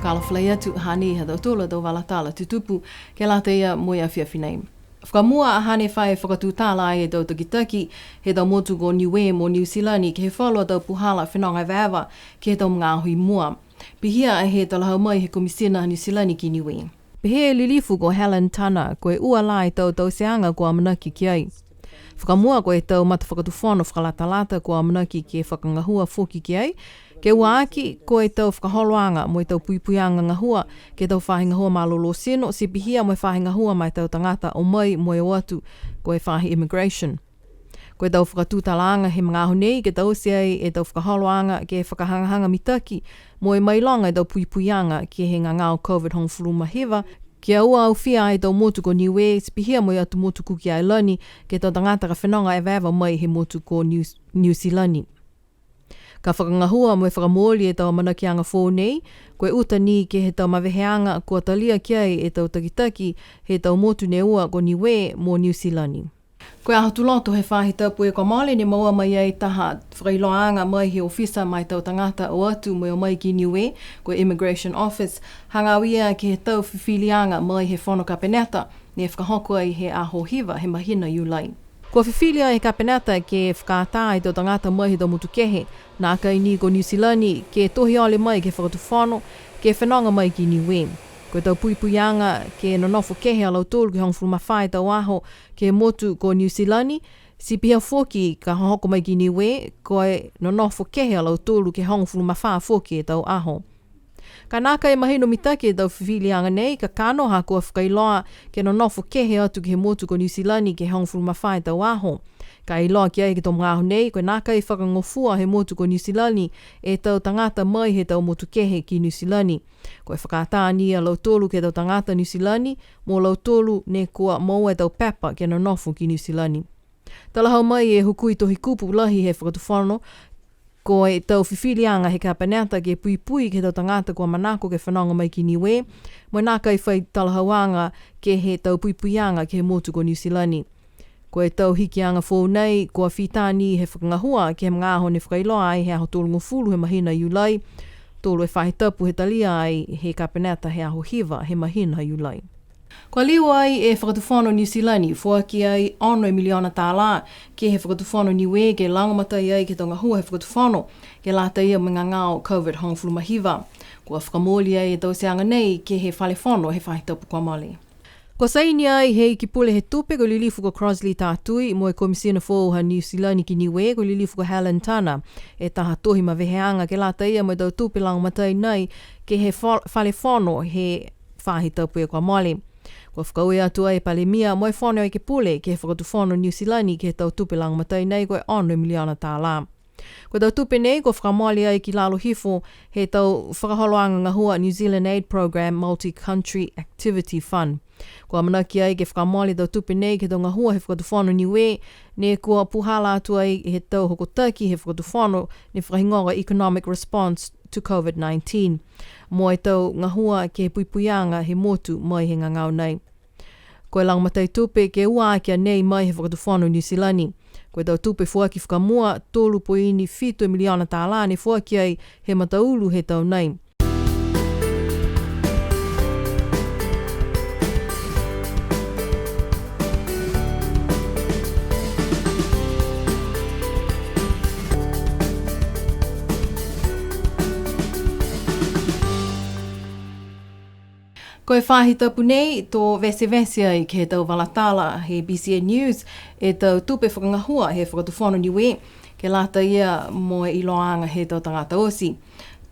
kalaflaya tu hani ha tolo do valatala tutupu ke la te ia mo ia fiafinei. Whakamua a hane whae whakatūtala e tau takitaki he tau motu ko Niue mo New Zealand ke he whalua tau puhala whenonga vēwa ke he tau mga hui mua. Pihia e he talahau mai he komisina New Zealand ki Niue. Pihia lilifu ko Helen Tana ko e ua lai tau seanga ko amanaki ki ai. Whakamua ko e tau mata whakatuwhono whakalatalata ko amanaki ke whakangahua whoki ki ai. Ke waaki, ko e tau whakaholoanga mo e tau puipuianga ngahua, ke tau whahingahua malolo sino, si pihia mo e whahingahua mai tau tangata o mai mo e watu, ko e whahi immigration. Ko e tau whakatūtalanga he mga ahu nei, ke tau siai e tau whakaholoanga ke whakahangahanga mitaki, mo e mailonga e tau puipuianga ke he ngangao COVID hongfulu mahiva, ke aua au fia e tau motu ko Niue, si pihia mo e atu motu kuki ai lani, ke tau tangata ka whenonga e vēwa mai he motu ko New Zealand. Ka whakangahua mo e whakamōli e tau manakianga fō nei, koe uta ni ke he tau maweheanga kua talia kiai e tau takitaki he tau motu ne ua ko Niue mo New Zealand. Koe aho tuloto he whahi taupu e Komali ne maua mai ei taha whakailoanga mai he ofisa mai tau tangata o atu mo e o mai ki Niue, koe Immigration Office, hangawia ke he tau whiwhilianga mai he whono kapeneta, ne whakahokua i he aho hiva he mahina iulai. Kua whiwhilia e kapenata ke whakātā i tau tangata mai he tau mutu kehe, nā kai ni ko New Zealand ke tohi ole mai ke whakatuwhono, ke whenonga mai ki Niue. Ko tau puipuianga ke nonofo kehe alau tōlu ki hongfulu mawhai tau aho ke motu ko New Zealand, si pihia whoki ka hoko mai ki Niue, ko e nonofo kehe alau tōlu ke hongfulu mawhai whoki e tau aho. Ka nāka e mahino mitake e tau whiwhilianga nei, ka kano ha kua whakailoa ke nonofo kehe atu ke he motu ko New Zealand ke hongfulu mawhai tau aho. Ka iloa ki ai ke tau mga aho nei, koe nāka i whakangofua he motu ko New Zealand e tau tangata mai he tau motu kehe ki New Zealand. Koe whakatāni a lau tōlu ke tau tangata New Zealand, mō lau tōlu ne kua maua e tau papa ke nonofo ki New Zealand. Talahau mai e hukui tohi kupu lahi he whakatuwhono, ko e tau whiwhilianga he kapaneta ke pui ke tau tangata kua manako ke whanonga mai ki Niue, mo nāka i whai talahauanga ke he tau puipuianga ke he motu ko New Zealand. Ko e tau hikianga fōu nei, kua whitāni he whakangahua ke he mga aho ne whakailoa ai he aho tōlu ngofulu he mahina iulai, tōlu e whahi tapu he talia ai he kapaneta he aho hiva he mahina iulai. Kua liu ai e whakatuwhono New Zealand, fuaki ai ono e miliona tāla ke he whakatuwhono Niue ke langamatai ai ke tonga hua he whakatuwhono ke lata ia mga ngao COVID hongfulu mahiva. Kua whakamōli ai e tau seanga nei ke he whalewhono he whahitapu kua mali. Kua saini ai he ki pule he tupe ko lilifu ko Crosley tātui mo e komisina fōu ha New Zealand ki Niue ko lilifu ko Helen Tana e taha tohi ma veheanga ke lata ia mo e tau tupe langamatai nei ke he whalewhono he whahitapu e kua mali. Kua whakaue atu ai palemia mo e whono ai ke pule ke he whakatuwhono New Zealand ke he tau tupe langamatai nei koe ono miliona tāla. Ko tau tupe nei ko whakamali ai ki lalo hifo he tau whakaholoanga ngahua New Zealand Aid Program Multi-Country Activity Fund. Ko amanaki ai ke whakamali tau tupe nei ke tau ngahua he whakatuwhono Niue, ne kua puhala atu ai he tau hokotaki he whakatuwhono ne whakahingonga Economic Response to COVID-19. Mo e tau ngahua ke he puipuianga he motu mai he ngangau nei. Ko e langmatai tupe ke ua kia nei mai he whakatuwhono New Zealand. Ko e tau tupe fuaki whakamua tōlu poini 7 miliona tāla ne fuaki ai he mataulu he tau nei. Ko e whahi tapu nei, tō vese ai ke tau walatala he BCN News e tau tupe whakangahua he whakatuwhono Niue ke lata ia mo e iloanga he tau tangata osi.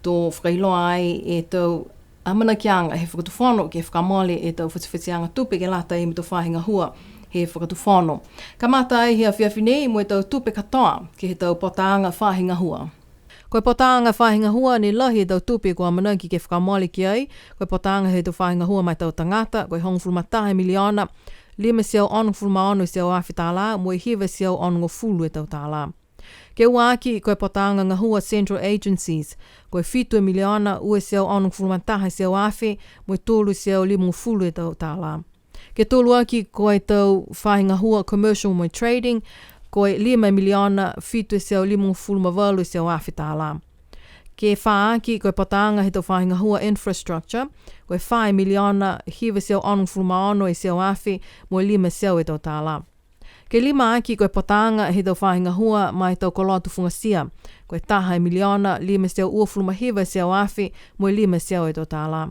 Tō whakailoa ai e tau amanakianga he whakatuwhono ke whakamole e tau whatiwhatianga tupe ke lata i mito whahingahua he whakatuwhono. Ka mata ai hea whiawhinei mo e tau tupe katoa ke he tau potaanga whahingahua. Koe potaanga whahingahua ni lahi e tau tupe kua manaki ke whakamole ki ai, koe potaanga he tau whahingahua mai tau tangata, koe hongfulu matahe miliona, 5 siau onongfulu maono siau awhi tāla, mo e hiva siau onongo fulu e tau tāla. Ke uaki koe potaanga ngahua Central Agencies, koe 7 miliona, ue siau onongfulu matahe siau awhi, mo e tōlu siau 5 fulu e tau tāla. Ke tōlu aki koe tau whahingahua Commercial mo Trading, koe 5 miliona, 7 siau 5 fulu mawalu siau awhi tāla. Ke whaaki koe patanga he tau whahinga hua infrastructure, koe 5 miliona hiwa seo anu fulmaono e seo awhi mo 5 seo e tau tāla. Ke 5 aki koe patanga he tau whahinga hua mai tau kolotu fungasia, koe taha miliona 5 seo ua fulma hiwa seo awhi mo 5 seo e tau tāla.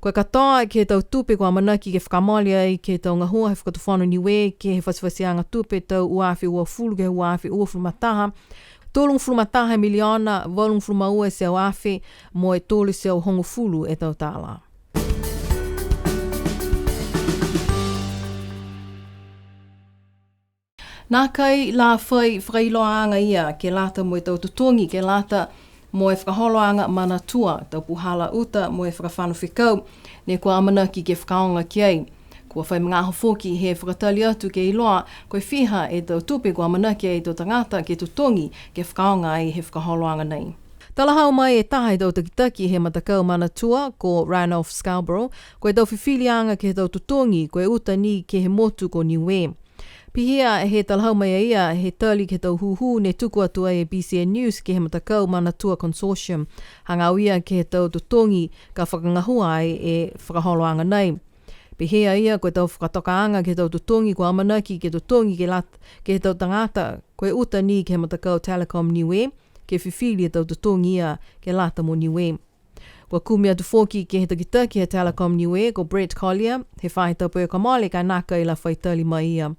Koe katoa ke tau tupe kua manaki ke whakamoli ai ke tau ngahua he whakatufano niwe ke he whaswhasianga tupe tau uawhi ua fulu ke uawhi ua fulma taha. Tōlung fulma taha miliona, volung fulma ua seo awhi mo e tōlu seo hongo fulu e tau tāla. Nā kai la whai whakailoanga ia ke lata mo e tau tutongi ke lata mo e whakaholoanga mana tua tau puhala uta mo e whakawhanu whikau ne kua amanaki ke whakaonga ki ai. Kua whai mga hofoki he whakatali atu ke iloa koe whiha e tau tupe kua amanaki e tau tangata ke tutongi ke whakaonga ai he whakaholoanga nei. Talahau mai e taha e tau takitaki he matakau mana tua ko Ranulph Scarborough koe tau whiwhilianga ke tau tutongi koe uta ni ke he motu ko niwe. Pihia he talahau mai ia he tali ke tau huhu ne tuku atu ai e BCN News ke he matakau mana tua consortium hangauia ke he tau tutongi ka whakangahua ai e whakaholoanga nei. Pihia ia koe tau whakatokaanga ke tau tutongi ko amanaki ke tutongi ke he tau tangata koe uta ni ke he matakau Telecom Niue ke whiwhili e tau tutongi ia ke lata mo Niue. Kua kumi atu whoki ke he takitaki he Telecom Niue ko Brett Collier he whahe taupu e kamale ka naka i la whaitali mai ia.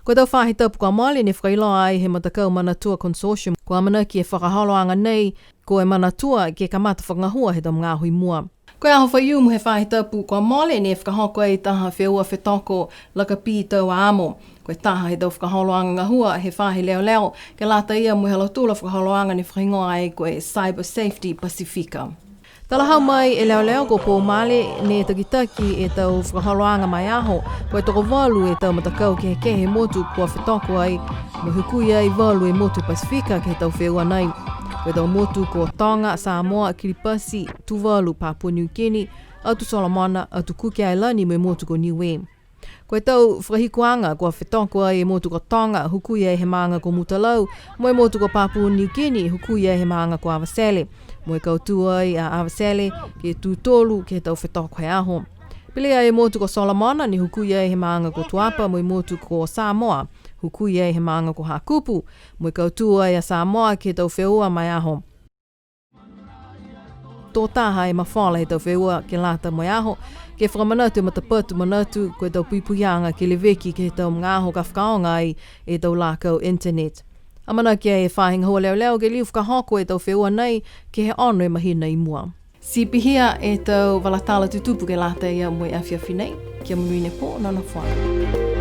Koe tau whahe taupu kamale ne whakailoa ai he matakau manatua consortium ko amanaki e whakaholoanga nei ko e manatua ke kamata whakangahua he tau mga hui mua. Koe aho whaiu mu he whahe taupu kua mole ne whakahoko ai taha wheua whetoko laka pi tau a amo. Koe taha he tau whakaholoanga ngahua he whahe leo leo ke lata ia mu he lautula whakaholoanga ne whahingoa ai koe Cyber Safety Pacifica. Talahau mai e leo leo ko Paul Male ne takitaki e tau whakaholoanga mai aho koe toko walu e tau matakau ke he motu kua whetoko ai mo hukui ai walu e motu Pacifica ke tau wheua nei. Koe tau motu ko Tonga, Samoa, Kiribati, Tuvalu, Papua New Guinea, atu Solomona, atu Cook Island me motu ko Niue. Koe tau whakahikuanga kua whetoko ai e motu ko Tonga, hukui ai he maanga ko Mutalau, mo e motu ko Papua New Guinea, hukui ai he maanga ko Avasele, mo e kautua ai a Avasele ke tūtolu ke tau whetoko he aho. Pile ai e motu ko Solomona ni hukui ai he maanga ko Tuapa, mo e motu ko Samoa, hukui ai he maanga ko Hakupu, mo i kautua ai a Samoa ke tau wheua mai aho. Tō taha e mawhala he tau wheua ke lata mai aho, ke whakamanatu matapatu manatu koe tau puipuianga ke leweki ke tau mga aho ka whakaonga ai e tau lākau internet. Amana kia e whahinga hoa leo leo ke liu whakahoko e tau wheua nei ke he ono e mahina i mua. Si pihia e tau walatala tutupu ke lata ia mo e awhiawhi nei, kia muine po nana whana.